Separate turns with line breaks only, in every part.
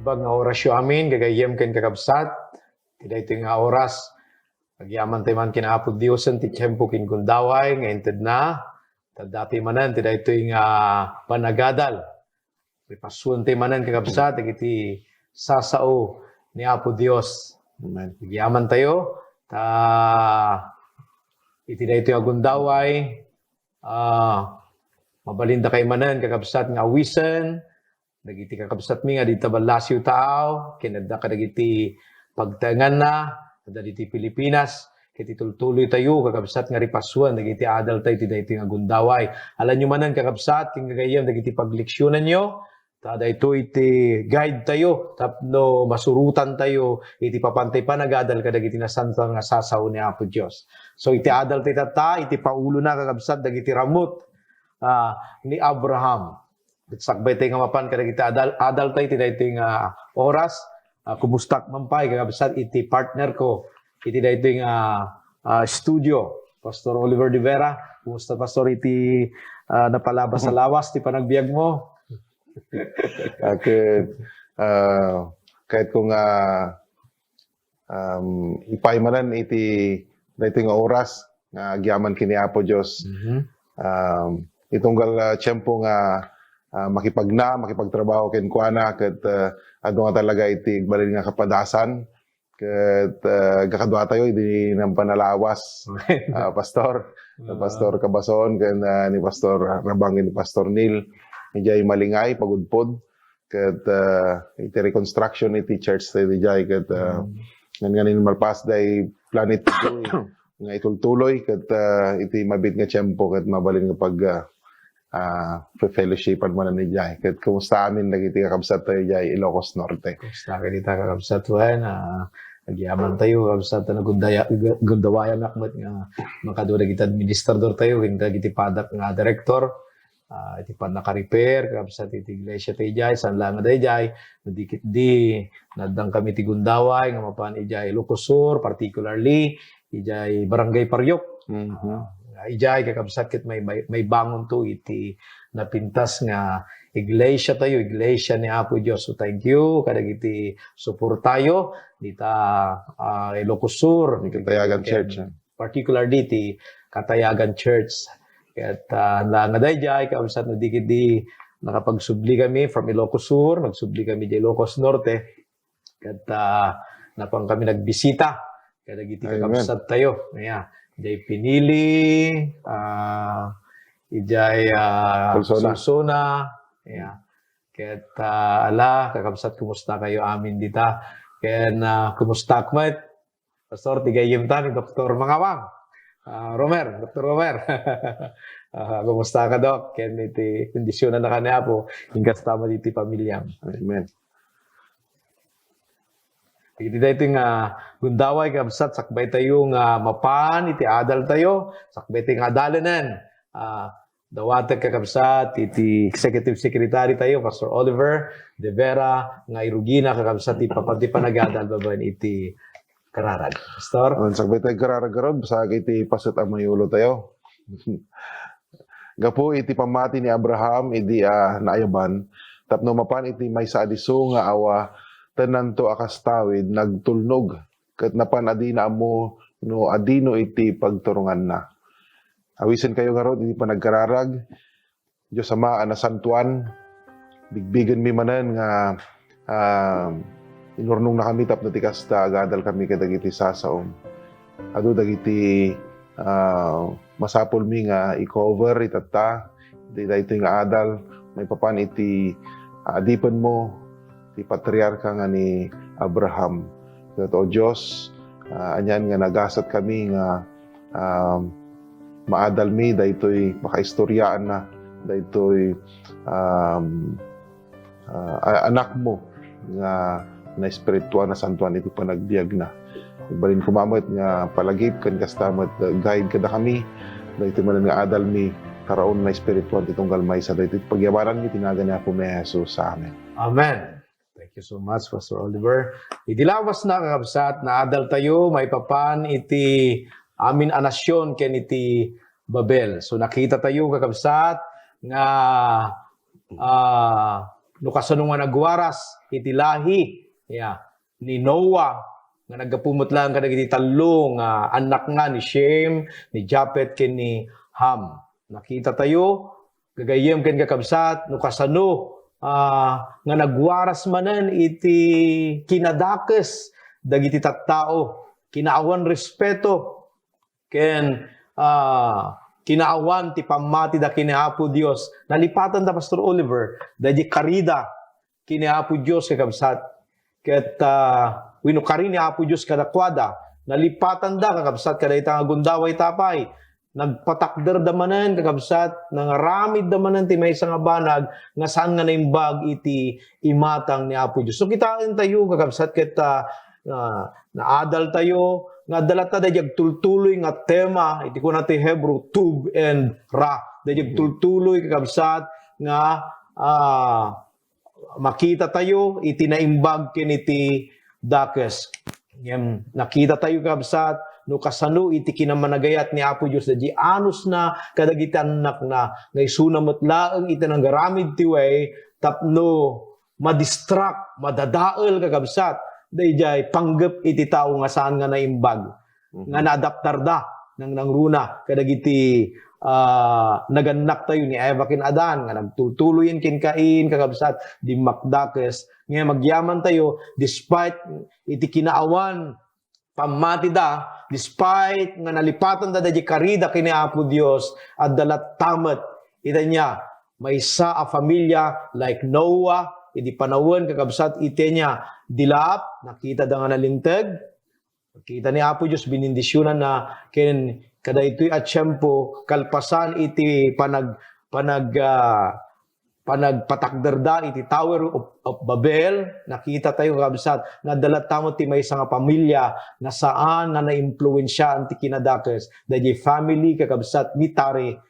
Bag nga orasyo amin, gagayem ken kakabsat, tidak ito nga oras, agyaman tayo man kinaapod Diyosan, ti tiyempo kin gundaway, ngayon tid na, tadati manan, tidak ito nga panagadal. Ripasuan tayo manan kakabsat, iti sasao ni Apo Diyos.
Amen.
Agyaman tayo, iti da ito nga gundaway, mabalinda kay manan, kakabsat nga awisan, dagiti kakabsat mi nga dita balasyo tao, kinadda ka dagiti pagtangan na, dagiti Pilipinas, kiti tultuloy tayo, kakabsat nga ripasuan, dagiti adal tayo, ti dagiti nga gundaway. Alam nyo manan, kakabsat, king gagayam, dagiti pagliksyonan nyo, tada ito iti guide tayo, tapno masurutan tayo, iti papantay pa nagadal ka dagiti nasanto nga sasaw ni Apo Diyos. So iti adal tayo tata, iti paulo na kakabsat, dagiti ramot ni Abraham. Sakbay tayo nga mapan kada kita adal tayo iti dayto nga oras kumustak mampay kakabsat iti partner ko iti dayto nga studio Pastor Oliver de Vera. Kumusta Pastor iti napalabas sa lawas ti panagbiag mo?
Kahit kung ipaymanan iti dayto nga oras nga agyaman kini Apo Dios. Itunggal tiyempo nga makipagtrabaho ken kuana ket adu nga talaga iti balin nga kapadasan ket gakadwa tayo idi nang panalawas pastor Kabason ken ni Pastor Rabang ni Pastor Neil ijay malingay pagudpod ket iti reconstruction iti church tayo ijay ket nganin malpas day planet nga itultuloy ket iti mabit nga tiyempo ket mabalin nga pag fellowshipan mo na ni Jai. Kat kumusta amin nagiti kakabsat tayo Jai, Ilocos Norte.
Kumusta ka dita kakabsat wen? Agyaman tayo kakabsat na gundawayan akmat nga makadura kita administrador tayo, hindi iti padak nga director. Iti pan naka-repair, kakabsat iti iglesia tayo Jai, san lang tayo Jai, nadikit di, nadang kami ti gundaway, nga mapan ijay Ilocos Sur, particularly, ijay Barangay Paryok. Ijay kakabsat ket may bangon to iti napintas nga iglesia tayo, iglesia ni Apo Dios. So thank you kadagiti support tayo dita Ilocos Sur,
Katayagan Church.
Particularly ti Katayagan Church. Ket nga dayjay kakabsat na dikit di nakapagsubli kami from Ilocos Sur, nagsubli kami di Ilocos Norte. Ket napang kami nagbisita kadagiti kakabsat tayo. Yeah. Ijay Pinili, ijay Solsona, yeah. Ket kakabsat kumusta kayo amin dita. Ken kumusta kmet? Pastor tigayem ta ni Dr. Mangawang. Dr. Romer. Kumusta ka Dok? Ken iti kondisyonan na kanya po, hinggat tama diti pamilyam.
Amen.
Iti dayto nga gundaway kabsat sakbay tayo nga mapan iti adal tayo sakbay tayo nga adalanan dawatag kakabsat iti executive secretary tayo Pastor Oliver de Vera nga irugina kakabsat iti panagadal babaen iti kararag Pastor
sakbay tayo kararag sa iti pasut amayulo tayo gapo iti pamati ni Abraham idi naayaban tapno mapan iti maysa adiso nga awa tenanto akas tawid nagtulnog ket napan adina mo no adino iti pagturungan na. Awisen kayo garod iti panagkararag. Dios Ama anasantuan bigbigen mi manen nga inurnong na kami tapno ti kasta agadal kami kadagiti sasaom. Adu dagiti masapol mi nga i-cover itata dayto nga adal may papan iti adipen mo ti patriarka nga ni Abraham. O Diyos, anyan nga nagasat kami nga maadal mi, daytoy makaistoryaan na, daytoy anak mo nga na espiritual na santuan iti panagbiag na. Ibalin kumamot nga palagip kan kastamot guide kada kami, daytoy man nga adal mi karaon na espiritual titunggal maysa daytoy pagyabaran mi tinaga niya po may Jesus sa amin.
Amen. Thank you so much, Pastor Oliver. Idilawas na kakabsat, na adal tayo, may papan iti amin anasyon ken iti Babel. So nakita tayo kakabsat nga no kasano nga nagwaras iti lahi ni Noah nga nagapumot lang kadag iti tallo nga anak nga ni Shem, ni Japhet ken ni Ham. Nakita tayo gagayem ken kakabsat no kasano nga nagwaras manen iti kinadakes dagiti tattao, kinaawan respeto ken kinaawan ti pamati da kini Apo Dios. Nalipatan da Pastor Oliver dagiti karida kini Apo Dios kakabsat ket winukari ni Apo Dios kadakwada nalipatan da kakabsat kada ita nga gundaway tapay nagpatakder da manen kakabsat nangaramid da manen ti maysa nga banag nga saan nga naimbag iti imatang ni Apo Dios. So kitaan tayo kakabsat ket naadal tayo nga dalata da tultuloy nga tema iti kuna ti Hebrew tub and ra da tultuloy kakabsat nga makita tayo iti naimbag ken iti dakes. Nakita tayo kabsat no kasano iti kinamanagayat ni Apo Dios dadji anus na kadagiti anak na nga isuna met laeng iti nanggaramid ti way tapno madistract madadael kakabsat dayjay panggep iti tao nga saan nga naimbag nga naadaptar da nang runa kadagiti naganak tayo ni Eva ken Adan nga nagtutuloyen ken Cain kakabsat di makdakes nga magyaman tayo despite iti kinaawan pamati da despite nga nalipatan da dadji karida kini Apo Dios at dalat tamet ita niya maysa a familia like Noah iti panawon kakabsat iti niya dilap nakita da nga nalinteg nakita ni Apo Dios binindisyonan na ken kada ito'y atsyempo kalpasan iti panagpatakderda iti Tower of Babel. Nakita tayo kabsat nga dalat tamo ti maysa nga pamilya nga saan nga naimpluwensya ti kinadakes dayjay family kakabsat ni Tare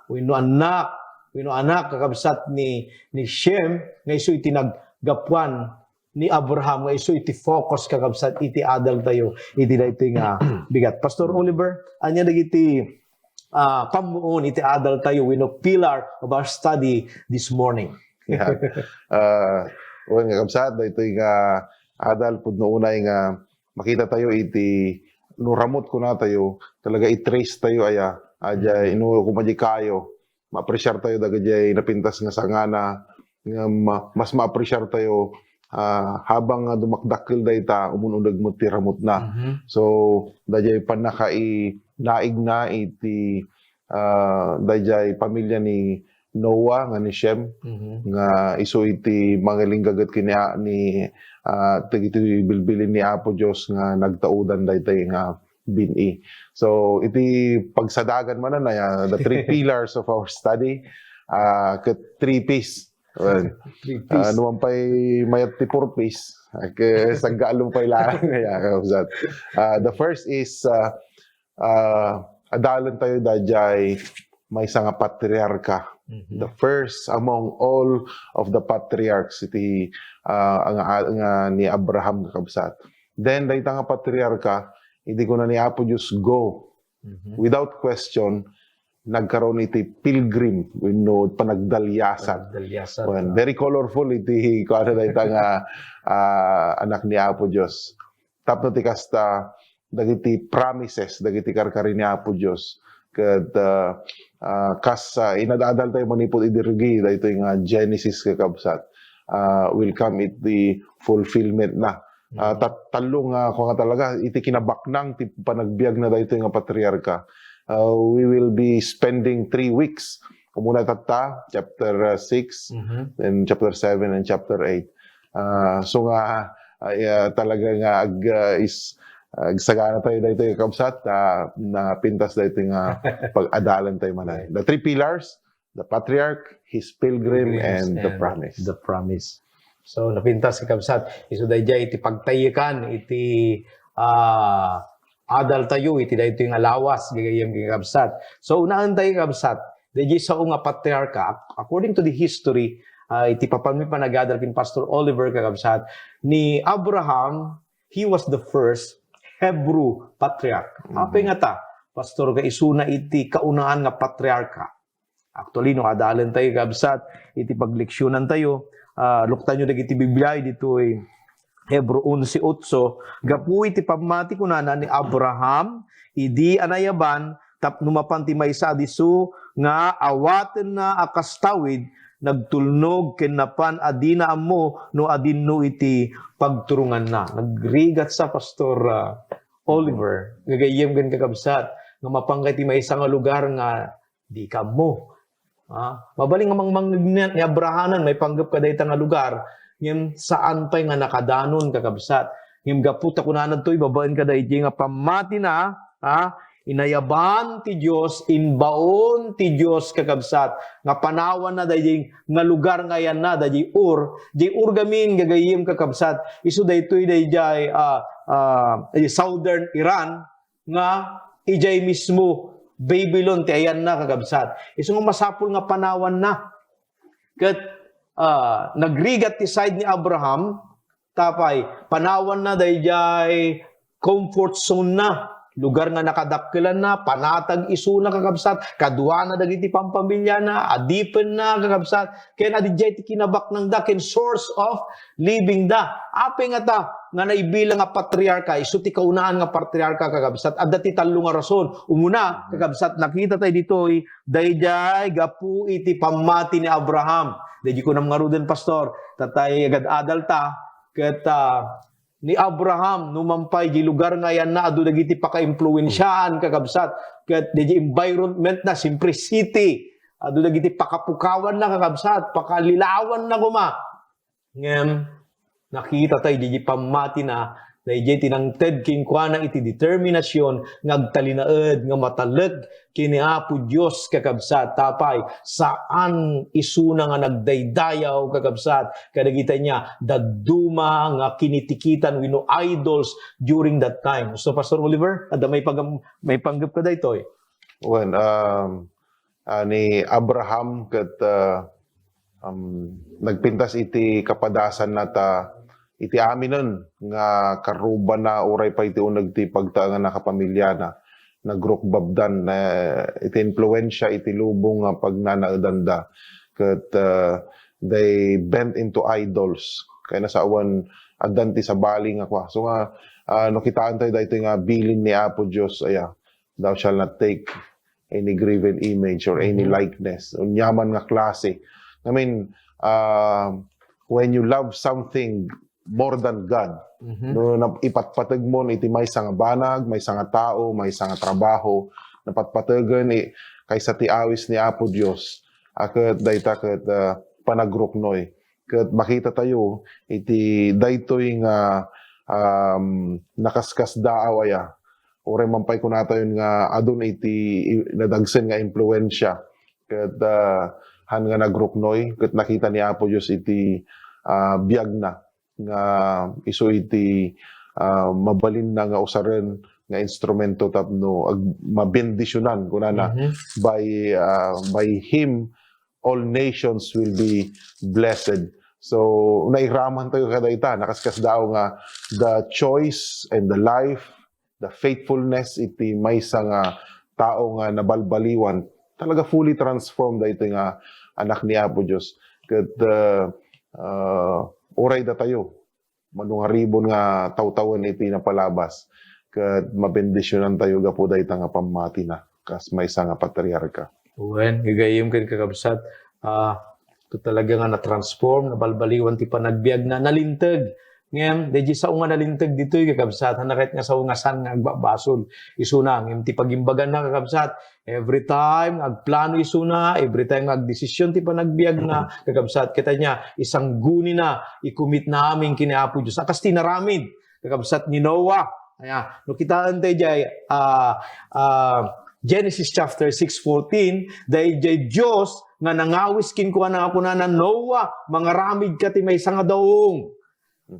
wenno anak kakabsat ni Shem nga isu iti naggapuan ni Abraham nga isu iti focus kakabsat iti adal tayo iti daytoy nga bigat. Pastor Oliver, anya dagiti pamuon iti adal tayo wenno pillar of our study this morning.
Wen nga kabsat daytoy nga adal pudno unay nga makita tayo iti no ramot ko na tayo talaga i-trace tayo aja ino kumadji kayo ma-appreciate tayo dagiti napintas nga sangana nga mas ma-appreciate tayo habang dumakdakkel dayta umunundag mo ti ramot na. So dayjay panakai naig na iti dayjay pamilya ni Noah nga ni Shem nga isu iti mangalinggagat kini ni iti bilbilin ni Apo Dios nga nagtaudan daytay nga bini. So iti pagsadagan man na the three pillars of our study ket three piece numan pa'y mayat ti purpose saggalong pa'y lang the first is adalan tayo dayjay may nga patriarka. The first among all of the patriarchs iti nga ni Abraham kakabsat. Then dayta nga patriarka hindi ko na ni Apo Dios go without question nagkaroon iti pilgrim wenno panagdalyasan. Very colorful iti kuano dayta nga anak ni Apo Dios. Tapno ti kasta dagiti promises dagiti karkari ni Apo Dios ket inadadal tayo manipod idirigi daytoy nga Genesis kakabsat will come iti fulfillment na. Talong ko nga talaga iti kinabaknang ti panagbiag na daytoy nga patriarka. We will be spending 3 weeks. Umuna tatta, chapter 6, then chapter 7 and chapter 8. So nga, talaga nga agsagana tayo dito yung kabsat na pintas dito nga pag-adalan tayo manay. The 3 pillars, the patriarch, his pilgrim, and the promise.
The promise. So napintas si kabsat. Isu dayjay iti pagtayikan, iti adal tayo iti dayto yung alawas gagayem kabsat. So unaan tayo kabsat dayjay sao nga patriarka according to the history iti papalmi panagadal kin Pastor Oliver kakabsat ni Abraham. He was the first Hebrew patriarch. Apay nga ta Pastor ka isuna iti kaunaan nga patriarka Actually, no adalan tayo kabsat, iti pagleksyonan tayo, luktan nyo dagiti Biblia, dito Hebro 11:8, gapu iti pamati kunana ni Abraham, idi anayaban, tap numapan ti maysa disu, nga awaten na akastawid, nagtulnog kenapan adina ammo, no adinno iti pagturungan na. Nagrigat sa Pastor Oliver, gagayem gan kakabsat, nga mapanggay ti maysa nga lugar nga di ka mo. Mabaling nga mangmang ni Abrahanan, may panggap ka dayta nga lugar, ngem saan pa'y nga nakadanon kakabsat. Ngem gaputa kunanad to'y babaen ka dahi nga pamati na, inayaban ti Diyos, inbaon ti Diyos kakabsat, nga panawan na dahi nga lugar nga yan na, dahi Ur gamin gagayim kakabsat, iso dahi to'y dahi southern Iran, nga ijay mismo Babylon, ti ayan na kakabsat. Iso nga masapul nga panawan na. Kat nagrigat ti side ni Abraham, tapay, panawan na dayjay comfort zone na. Lugar nga nakadakkelan na, panatag isu na kakabsat, kadwa na dagiti pampamilya na, adipen na kakabsat, ken adijay ti kinabak ng da, ken source of living da. Ape nga ta, nga naibilang nga patriarka, isu ti kaunaan nga patriarka kakabsat, at dati talo nga rason. Umuna, kakabsat, nakita tayo dito'y, dayjay gapu iti pamati ni Abraham. Dayjay ko namngaruden, Pastor, tatay agad adal ta, ket ni Abraham numampay di lugar nga yan na adu dagiti paka-impluwensyaan kakabsat ket di environment na simplicity adu dagiti pakapukawan na kakabsat pakalilawan na kuma ngem nakita tay di pamati na dayjay tinangted king kuana iti determinasyon ngagtalinaed nga mataleg kini Apo Dios kakabsat tapay saan isuna nga nagdaydayaw kakabsat kadagita niya daduma nga kinitikitan wenno idols during that time. So Pastor Oliver, ada may panggap ka daytoy.
When ni Abraham ket nagpintas iti kapadasan nata iti aminon nga karuban na uray pa iti uneg ti pagtaangan na kapamilya na nagrukbabdan na iti influensya iti lubong nga pagnanaedan da ket they bent into idols kay nasawan addan ti sabali nga kwa so nga no kitaan tayo daytoy nga bilin ni Apo Dios aya thou shall not take any graven image or any likeness unyaman nga klase. I mean when you love something more than God. No, ipatpatag mo iti may nga banag, may nga tao, may nga trabaho, napatpatagan kaysa ti awis ni Apo Dios. Ket dayta ket panagruknoy. Ket makita tayo iti daytoy nga nakaskas daaw aya. Ore mampay ko natayon nga adun iti nadagsen nga impluwensya. Ket han nga nagruknoy ket nakita ni Apo Dios iti biag na nga isu iti mabalin na nga usaren nga instrumento tapno mabendisyonan kunana by him all nations will be blessed. So nairaman tayo kadayta nakaskas daw nga the choice and the life, the faithfulness iti maysa nga tao nga nabalbaliwan talaga fully transformed dayto nga anak ni Apo Dios ket oray da tayo manungaribon nga tawtawan iti napalabas ket mabendisyonan tayo gapu dayta nga pamati na kas maysa nga patriarka.
Wen gagayem ken kakabsat to talaga nga na-transform nabalbaliwan ti panagbiag na nalinteg ngem deji sao nga nalinteg ditoy kakabsat hanakit nga sao nga san nga agbabasol isuna ngem ti pagimbagan na kakabsat every time agplano isuna every time agdesisyon ti panagbiag na kakabsat kita niya isang guni na ikumit na amin kini Apo Dios akas ti naramid kakabsat ni Noah aya no kitaan tay jay Genesis chapter 6:14 dayjay jay Dios nga nangawis kin kuana nga kunana Noah mangaramid ka ti maysa nga daong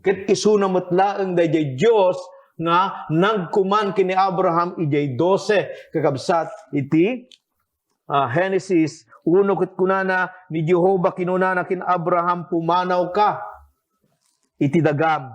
ket isuna metlaeng dayjay Dios nga nagkuman kini Abraham ijay 12 kakabsat iti Genesis 1 ket kunana ni Jehova kinunana kin Abraham pumanaw ka iti dagam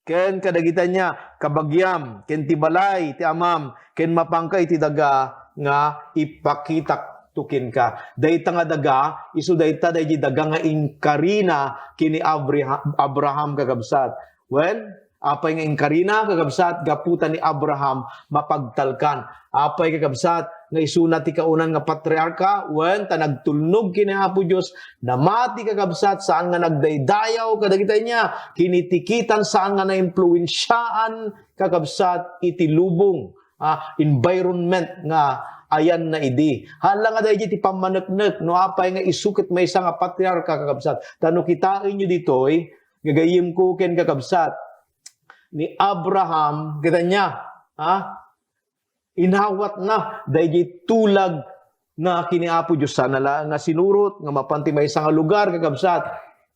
ken kadagitan niya kabagyam ken ti balay ti amam ken mapangka iti daga nga ipakita tukin ka. Dayta nga daga, isu dayta daydi daga nga inkarina kini Abraham kakabsat. When apay nga inkarina kakabsat gaputan ni Abraham mapagtalkan. Apay kakabsat nga isuna ti kaunan nga patriarka when ta nagtulnog kini Apo Dios namati kakabsat saan nga nagdaydayaw kadagita niya kinitikitan saan nga naimpluwensyaan kakabsat iti lubong environment nga ayan na idi. Hala nga dahil ti pamaneknek no apay nga isukit may isa nga patriarka kakabsat. Tano kitain nyo ditoy gagayim ko ken kakabsat ni Abraham, kita niya, inawat na, dahil tulag na kiniapo Diyos sana lang nga sinurot, nga mapanti may isang lugar, kakabsat,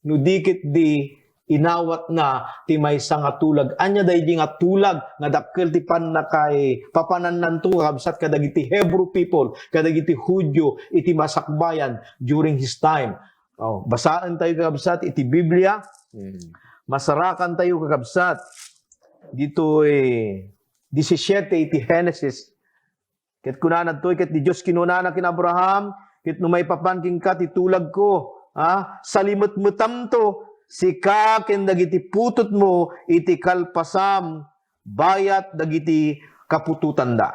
no dikit di, inawat na, ti may isang tulag. Anya dahil nga tulag, nga dakkel ti pan na kay papanan nanto, kakabsat, kadagiti Hebrew people, kadagiti Hudyo, iti masakbayan during his time. Basaan tayo, kakabsat, iti Biblia, masarakan tayo, kakabsat, dito 17 iti Genesis. Ket kunana toy ket di Dios kinunana kin Abraham, ket numay papanking ka titulag ko, salimot mutam to, sika ken dagiti putot mo iti kalpasam bayat dagiti kapututan da.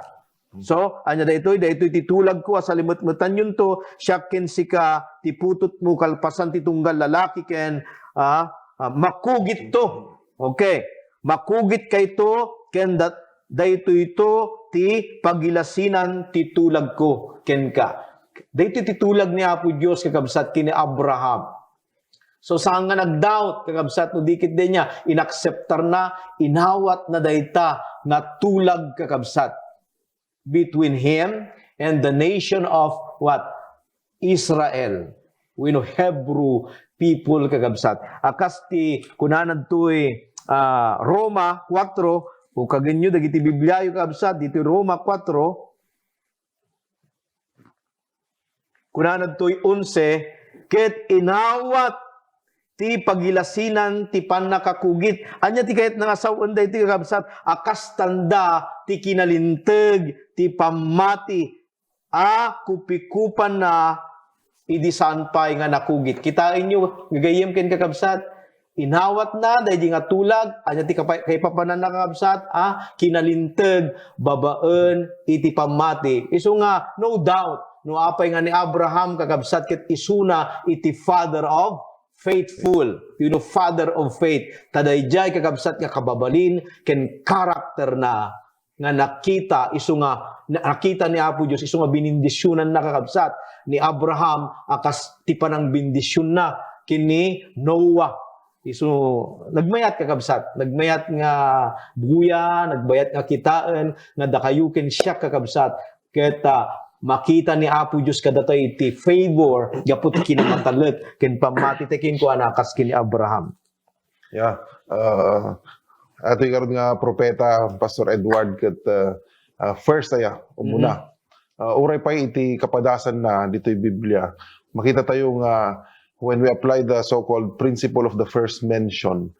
So, anya daytoy titulag ko salimot mutan yun to, siya ken sika ti putot mo kalpasan ti tunggal lalaki ken makugit to. Okay. Makugit kay to, ken dayto ito ti pagilasinan ti tulag ko, ken ka. Dayto ti tulag ni Apo Dios kakabsat kini Abraham. So saan nga nagdoubt kakabsat no dikit din niya, inakseptar na, inawat na dayta nga tulag kakabsat between him and the nation of what? Israel. We know Hebrew people kakabsat. Akas ti kunanan to'y Roma 4, kung kaganyo dagiti Biblia yung kabsat, dito Roma 4, kunanan to'y 11, ket inawat ti pagilasinan ti panakakugit. Anya ti kayat nangasawan da iti kabsat, akas tanda ti kinalinteg, ti pamati, kupikupan na idisan pa'y nga nakugit. Kitain nyo, gagayim ken kakabsat, inawat na, dahil nga tulag, anya ti kay papanan na kakabsat, kinalinteg, babaen, iti pamati. Iso nga, no doubt, no apay nga ni Abraham kakabsat, ket isuna, iti father of faithful. You know, father of faith. Tadayjay kakabsat nga kababalin, ken karakter na, nga nakita, iso nga, nakita ni Apo Diyos, iso nga binindisyonan na kakabsat, ni Abraham, akas ti panang bindisyon na, kini Noah. Iso, nagmayat kakabsat, nagmayat nga buya, nagbayat nga kitaan, nga dakayukin siya kakabsat, keta makita ni Apo Diyos kadatay iti favor, gapot kinamatalet, ken pamatitekin ko anakas kini Abraham.
Yeah. Ato yung karoon nga propeta, Pastor Edward, kat first umuna. Uray pa iti kapadasan na dito'y Biblia. Makita tayo nga when we apply the so-called principle of the first mention,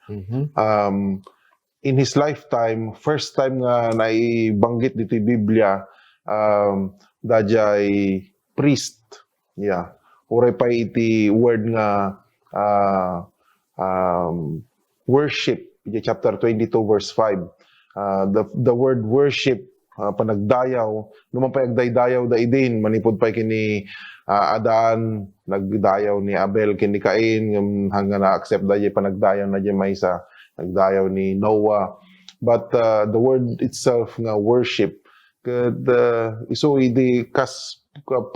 in his lifetime, first time nga naibanggit dito'y Biblia, dajay priest. Yeah. Uray pa iti word nga worship. Chapter 22 verse 5. The word worship, panagdayaw, naman pa agdaydayaw da idin, manipod pa kini Adan, nagdayaw ni Abel kini Cain, hanggang na-accept da panagdayaw na maysa, nagdayaw ni Noah. But the word itself nga worship, iso idi kas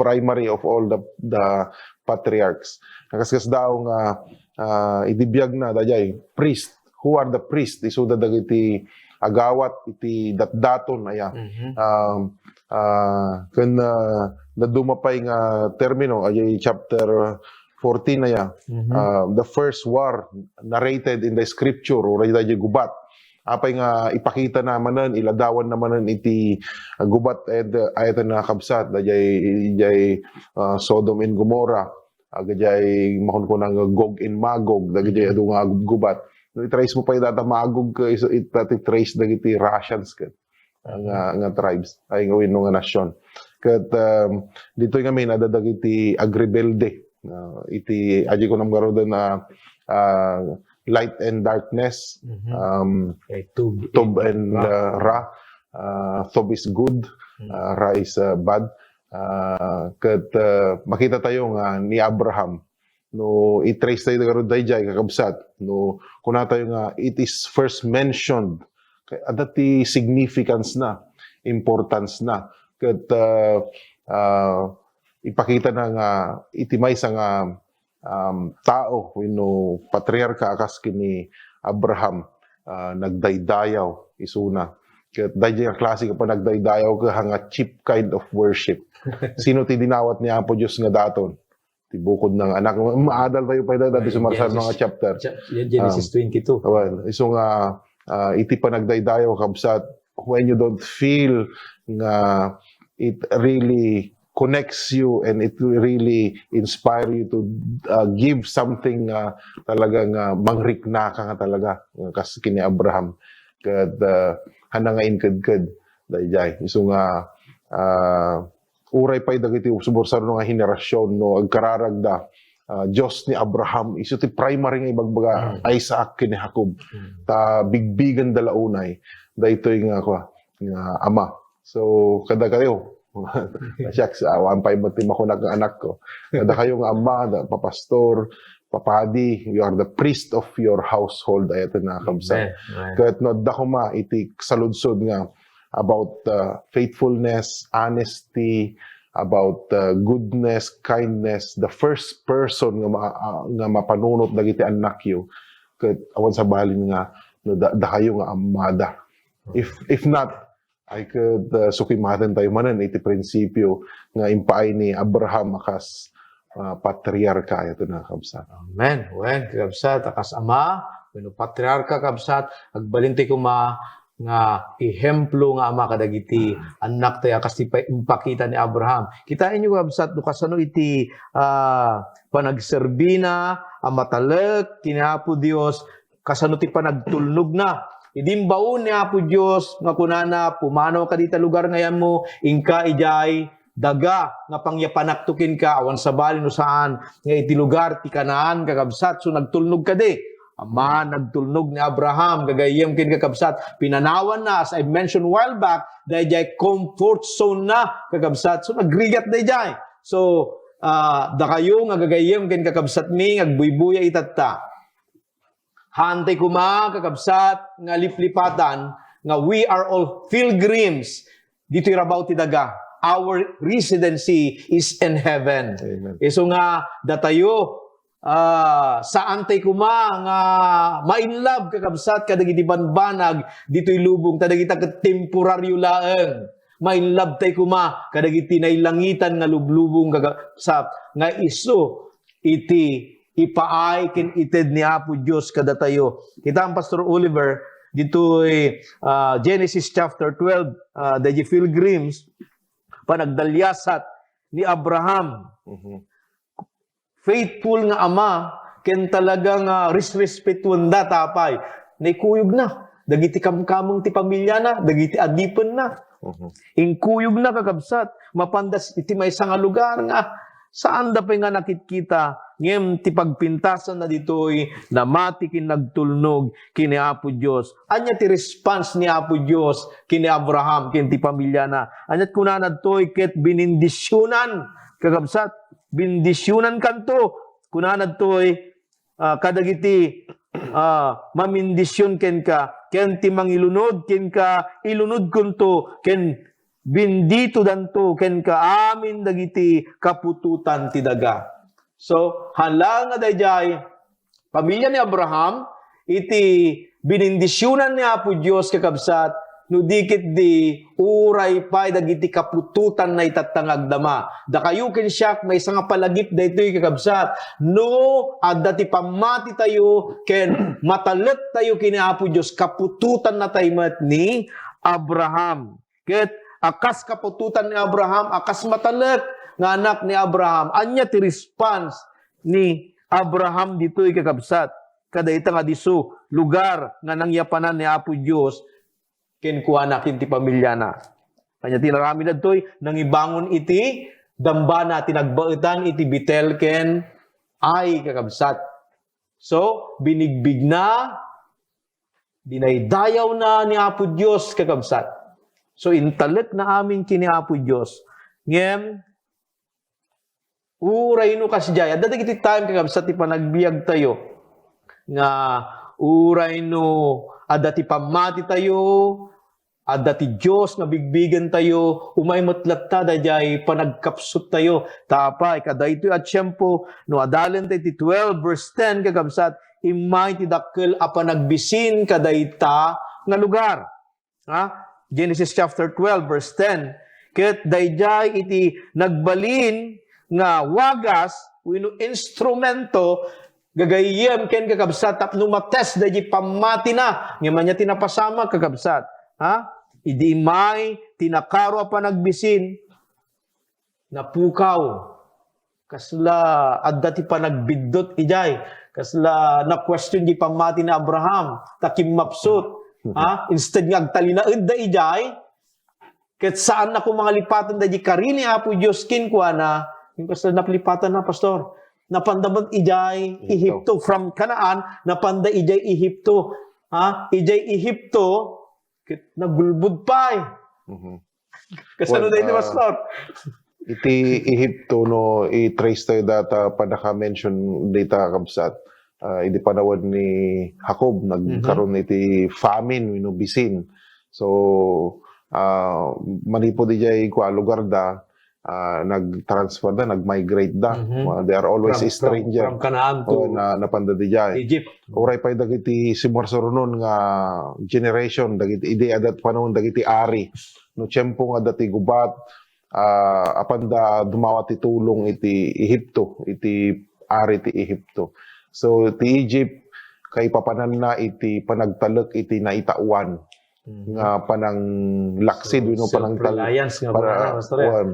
primary of all the patriarchs. Nakaskas daw nga idibiyag na dajay priest. Who are the priests? Iso da dagiti agawat iti datdaton aya. Ken nadumapay nga termino ay chapter 14 aya. The first war narrated in the scripture or dajay gubat. Apay nga ipakita naman iladawan naman iti gubat ayat na kabsat dajay Sodom and Gomorrah. Agajay makunkunang Gog and Magog dagiti adu nga gubat. I-trace mo pa yung datamagog ka, iti-trace dagiti Russians ka, nga tribes, ay ngawin nga nasyon. Kat dito kami nadadag iti agrebelde. Iti aji ko namgaro na light and darkness.
Okay, tub.
Tob and Ra. Tob is good, Ra is bad. Kat makita tayo nga ni Abraham no i-trace tayo garo dayjay kakabsat no kuna tayo nga it is first mentioned adati significance na importance na kat ipakita na nga itimay sa nga tao wenno patriarka akas kini Abraham nagdaydayaw isuna ket dayjay nga klase ka pa nagdaydayaw ka nga cheap kind of worship. Sino ti dinawat ni Apo Dios nga daton? Ti bukod ng anak. Maadal tayo pa dati sumarsar mga chapter.
Genesis 22.
Well, iso nga iti pa nagdaydayaw kabsat when you don't feel nga it really connects you and it will really inspire you to give something talagang mangrikna ka nga talaga kas kini Abraham kad hanangain kadkad dayjay iso nga uray pay dagiti suborsar no nga henerasyon no agkararagda Diyos ni Abraham iso ti primary nga ibagbaga Isaac kini Jacob ta bigbigan dalaunay daytoy nga ama so kada kayo shucks awan pay mati makunak nga anak ko kada kayo nga ama papastor papadi you are the priest of your household ayat na kabsa ket no dakuma iti saludsod nga about faithfulness, honesty, about goodness, kindness. The first person nga mapanunot dagiti anak yu ket awan sa balin nga no da kayo nga amada. If not, I could sukimatan tayo manan iti prinsipyo nga impaay ni Abraham akas patriarka ito na kabsat.
Amen. Wen kabsat akas ama, wenno patriarka kabsat agbalintay ko nga ehemplo nga ama kadagiti anak tayo akas ti impakita ni Abraham. Kitain niyo kabsat no kasano iti panagserbina amatalek kini Apo Dios kasano ti panagtulnog na. Idimbaon ni Apo Dios nga kunana pumanaw ka dita lugar ngayan mo ingka ijay daga nga pangyapanaktukin ka awan sa balin no saan nga iti lugar ti Kanaan kakabsat so nagtulnog ka di. Ama nagtulnog ni Abraham gagayem kin kakabsat pinanawan na as I mentioned while back dayjay comfort zone na kakabsat so nagrigat dayjay so da kayo nga gagayem kin kakabsat mi agbuybuya itatta hantay kuma kakabsat nga liplipatan nga we are all pilgrims dito irabaw ti daga our residency is in heaven.
Amen.
Iso nga datayo saan tay kuma nga ma-inlove kakabsat kadagiti banbanag dito'y lubong kadagita ket temporaryo laeng ma-inlove tay kuma kadagiti nailangitan nga lublubong kakabsat nga isu iti ipaay ken ited ni Apo Dios kadatayo. Kita ang Pastor Oliver dito'y Genesis chapter 12 the pilgrims panagdalyasat ni Abraham. Faithful nga ama, ken talagang respetuan da tapay. Naikuyog na. Dagiti kamkamong ti pamilya na, dagiti adipen na. Ingkuyog na kakabsat. Mapandas iti may nga lugar nga. Saan da pa nga nakitkita, ngem ti pagpintasan na ditoy namati kin nagtulnog kini Apo Dios. Anya ti response ni Apo Dios kini Abraham ken ti pamilya na. Anyat kunana toy ket binindisyonan kakabsat. Bindisyonan kanto kunana toy kadagiti mamindisyon ken ti mangilunod ken ka ilunod kunto ken bindito danto ken ka amin dagiti kapututan ti daga. So hala nga dayjay pamilya ni Abraham iti binindisyonan ni Apo Dios kakabsat no dikit di uray pay dagiti kapututan na itatangagdama. Da kayo ken siyak may nga palagip daytoy kakabsat. No adda ti pamati tayo ken matalet tayo kini Apo Dios kapututan na tayo met ni Abraham. Ket akas kapututan ni Abraham akas matalet nga anak ni Abraham. Anya ti response ni Abraham ditoy kakabsat. Kadayta nga diso lugar nga nangyapanan ni Apo Dios ken kuana ken ti pamilya na. Kanya tinarami na to'y nangibangon iti dambana tinagbaetan iti bitelken ay kakabsat. So, binigbig na, dinaydayaw na ni Apo Diyos kakabsat. So, intalet na amin kini Apo Diyos. Ngem, uray no kasjay. At dati kiti time kakabsat ti panagbiag tayo. Nga, uray no, adati pamati tayo, adati Diyos nga bigbigan tayo, umay matlatta dayay panagkapsut tayo. Tapay, kada ito at siyempo, no adalan tayo ti 12 verse 10 kakabsat, imay ti dakkel a panagbisin kadayta nga lugar. Ha? Genesis chapter 12 verse 10. Ket dayjay iti nagbalin nga wagas wenno instrumento gagayem ken kakabsat tapno mates dayjay pamati na ngaman nya tinapasama kakabsat. Ha? Idi may tinakaro a panagbisin napukaw kasla adda ti panagbiddot ijay kasla na question di pamati na Abraham takim mapsut. Ha? Instead nga agtalinaed da ijay ket saan na ko mga lipatan da di karini Apo Diyos kinkwana yung kasla naplipatan na pastor napandabat ijay Ehipto from Canaan napanda ijay Ehipto. Ha? Ijay Ehipto ket nagulbud pa kasano da iti pastor
iti Ehipto no i-trace tayo data panaka-mention data kabsat. Iti panawad ni Jacob nagkaroon iti famine wenno bisin. So manipod ijay kwa lugar da nag-transfer da, nag-migrate da. They are always a stranger.
From Canaan to
napanda dijay.
Egypt.
Uray pay dagiti simarsarunon nga generation dagiti idi adat panahon dagiti ari. No tiyempo nga dati gubat apanda dumawa ti tulong iti Ehipto, iti ari ti Ehipto. So ti Egypt kay papanan na iti panagtalek iti naitauan nga panang laksid wenno
self-reliance nga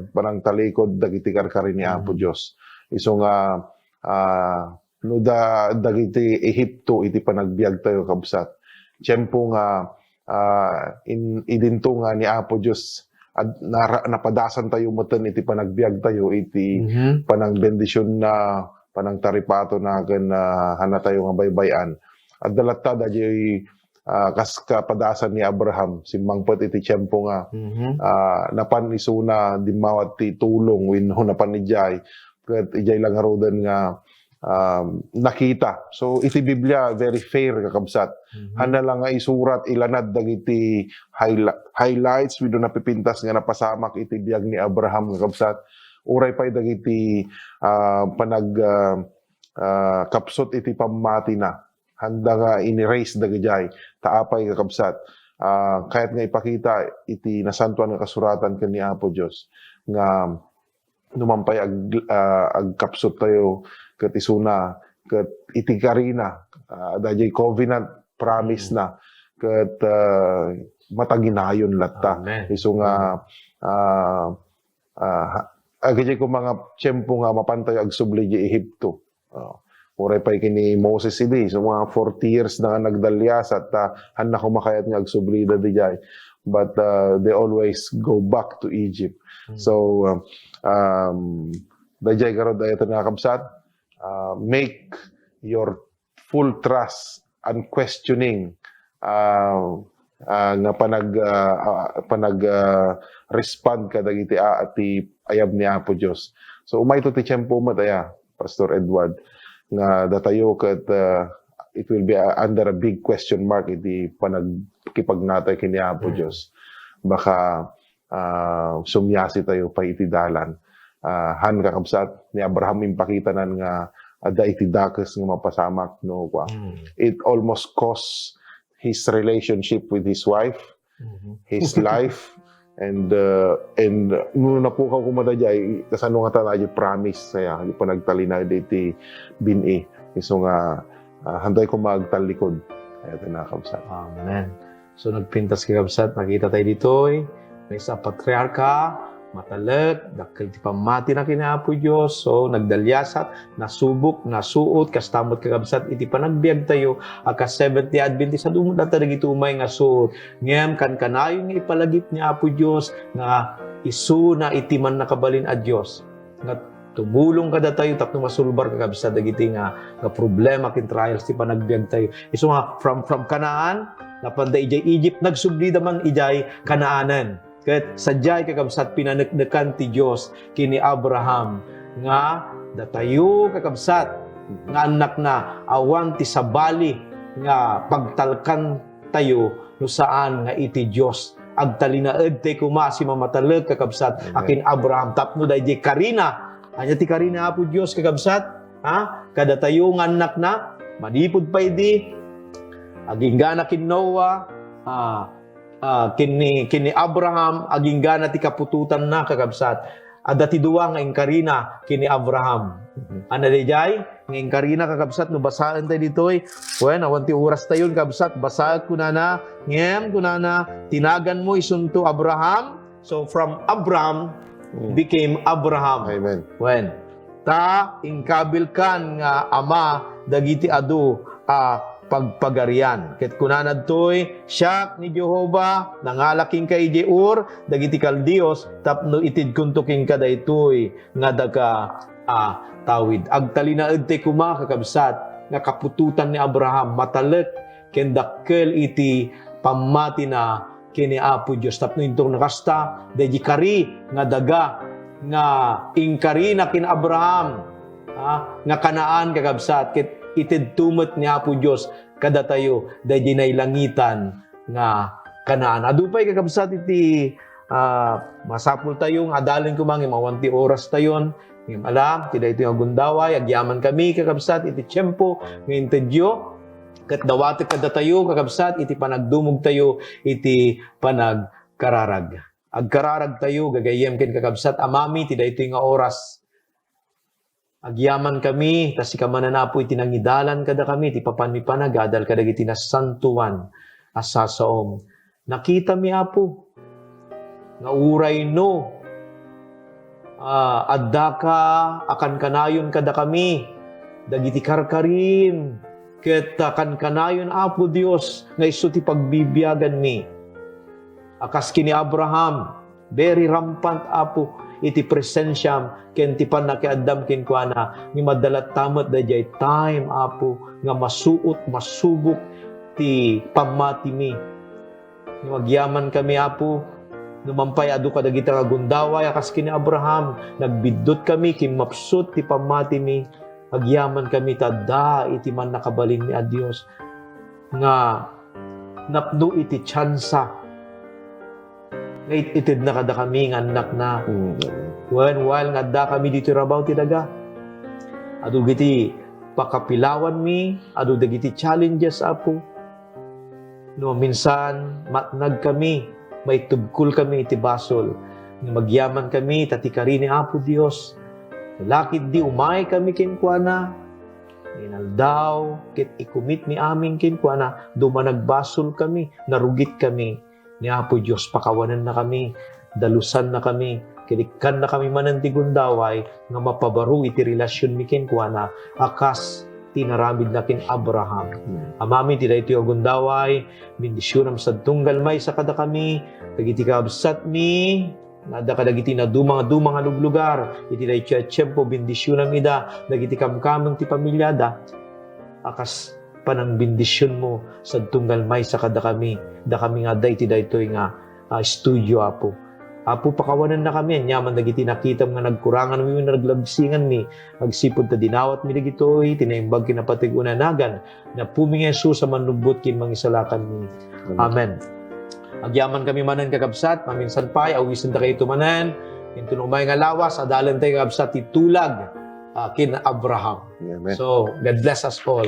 panang talikod dagiti karkari ni Apo Dios. Isu nga no dagiti Ehipto iti panagbiag tayo kabsat. Tiyempo nga idinto nga ni Apo Dios napadasan tayo moten iti panagbiag tayo iti panang bendisyon na panang taripato na ken hana tayo nga baybayan. At dalatta dayay kas kapadasan ni Abraham simmangpet iti tiyempo nga napan isuna dimawat ti tulong wenno napan ijay ket ijay lang aroden nga nakita. So iti Biblia very fair kakabsat. Hana lang nga isurat ilanad dagiti highlights wenno napipintas nga napasamak iti biag ni Abraham kakabsat. Uray pay dagiti kapsot iti pamati na handa nga in-erase dagijay taapay kakabsat. Kahit nga ipakita iti nasantuan nga kasuratan ken ni Apo Dios nga numampay agkapsot tayo ket isuna ket iti karina dayjay covenant promise na ket mataginayon latta. Isu nga agajay ko mga tiyempo nga mapantay agsubli di Ehipto. Uray pay kini Moses idi. So mga 40 years na nga nagdalyas at handa ko makayat nga agsubli da dijay. But they always go back to Egypt. So dayjay karod dayato na kabsat. Make your full trust unquestioning nga respond ka dagiti ati ayab ni Apo Dios. So umay to ti tiyempo mo daya Pastor Edward nga datayo ket it will be under a big question mark iti panagkipagnatay kini Apo Dios. Baka sumyasi tayo pa iti dalan. Han kakabsat ni Abraham impakitanan nga ada iti dakes nga mapasamak no kwa. It almost cost his relationship with his wife, his life, and nung napukaw ko madajay kasano nga tanay promise saya di panagtalina iti bini iso nga handay ko magtalikod ayo na kabsat.
Amen. So nagpintas ka kabsat nakita tayo ditoy may isa patriarka Matalag, dakil ti pamati na kinaapo Diyos. So, nagdalyasat, nasubok, nasuot, kastamot kakabsat, iti panagbiag tayo, akas 70 Adventist, sa dumot na talag umay nga suot. Ngem, kanayo nga ipalagip ni Apo Diyos, nga isu na iti man nakabalin a Diyos. Nga tumulong kada tayo, tapno masulbar kakabsat, dagiti nga problema, kin trials, ti panagbiag tayo. Iso nga, from Kanaan, napanda ijay Egypt, nagsubli daman ijay Kanaanan. Ket sadyay kakabsat pinaneknekan ti Dios kini Abraham nga datayo kakabsat nga anak na awan ti sabali nga pagtalkan tayo no saan nga iti Dios agtalinaed te kuma si mamataleg kakabsat akin Abraham tapno dayjay Karina anya ti Karina apo Dios kakabsat kada tayo nga anak na manipod pa idi aging gana kin Noah kini Abraham aging gana ti kapututan na kakabsat adati duwa nga Karina kini Abraham ana dayjay nga Karina kakabsat no basaan tayo ditoy wen awan ti oras tayo kakabsat basaat kunana ngem kunana tinagan mo isunto Abraham so from Abraham became Abraham.
Amen.
Wen ta ingkabil kan nga ama dagiti adu pagpagarian. Ket kunanad toy, siya ni Jehova, nangalaking kay Ur, dagiti kaldios, tapno itid kuntuking ka daytoy, nga daga tawid. Agtalinaed te kuma kakabsat, nga kapututan ni Abraham, matalek, ken dakkel iti pamati na kini Apo Diyos. Tapno intong nakasta, dayi kari, nga daga, nga ingkari na kin Abraham, nga Kanaan kakabsat, ket itid tumot ni Apo Diyos kada tayo dahil langitan nga Kanaan. Adupay kakabsat iti masapul tayong adalin kumangi mawanti oras tayon ngem alam ti daytoy agundaway agyaman kami kakabsat iti tiempo ngem tedyo ket dawati kada tayo kakabsat iti panagdumog tayo iti panagkararag. Agkararag tayo gagayem ken kakabsat amami ti daytoy nga oras. Agyaman kami, tas ikamananapo itinangidalan kada kami, ti papanipanagadal kada iti nasantuan asasaom. Nakita mi Apo, nga uray no, adda ka, akan kanayon kada kami, dagiti karkarim, ket akan kanayon Apo Dios, nga iso ti pagbibiyagan mi. Akas kini Abraham, very rampant Apo, iti presensyam ken ti panakiaddam ken kuana ni madalat tamet dayjay time Apo nga masuot masubok ti pamati mi ni magyaman kami Apo numampay adu kadagiti nga gundaway akas kini Abraham nagbiddot kami ken mapsut ti pamati mi agyaman kami tadda iti man nakabalin ni a Dios nga napno iti tsansa itid na kada kami nga anak na. While nga da kami dito rabaw ti daga. Adu giti pakapilawan mi, adu dagiti challenges Apo. No minsan matnag kami, may tubkul kami iti basol. Magyaman kami tatikari ni Apo Dios. Lakit di umay kami kinkwana. Inaldaw, kit ikumit ni amin kinkwana, dumanagbasol kami, narugit kami. Ni Apo Diyos, pakawanan na kami, dalusan na kami, kilikan na kami manantigundaway, nga mapabaru iti relasyon mi kinkwana, akas tinaramid na kin Abraham. Amami, tida ito yung gundaway, bindisyon am sa tunggal may sa kada kami, dagiti kabsat mi, nada kadagiti na dumang luglugar, iti da ito tiyempo, bindisyon am ida, dagiti kamkamang ti pamilyada, akas panang bindisyon mo sa tunggal may sa kada kami da kami nga day ti daytoy nga studio Apo pakawanan na kami nyaman dagiti nakita nga nagkurangan mi naglabsingan mi agsipod ta dinawat mi dagitoy tinaimbag kinapatigunagan na puming Jesus sa manubot kin mangisalakan mi amen. Agyaman kami manan kakabsat maminsan pay awisan ta kayo tumanan into umay nga lawas adalan tay kakabsat itulag kin Abraham.
Amen.
So God bless us all.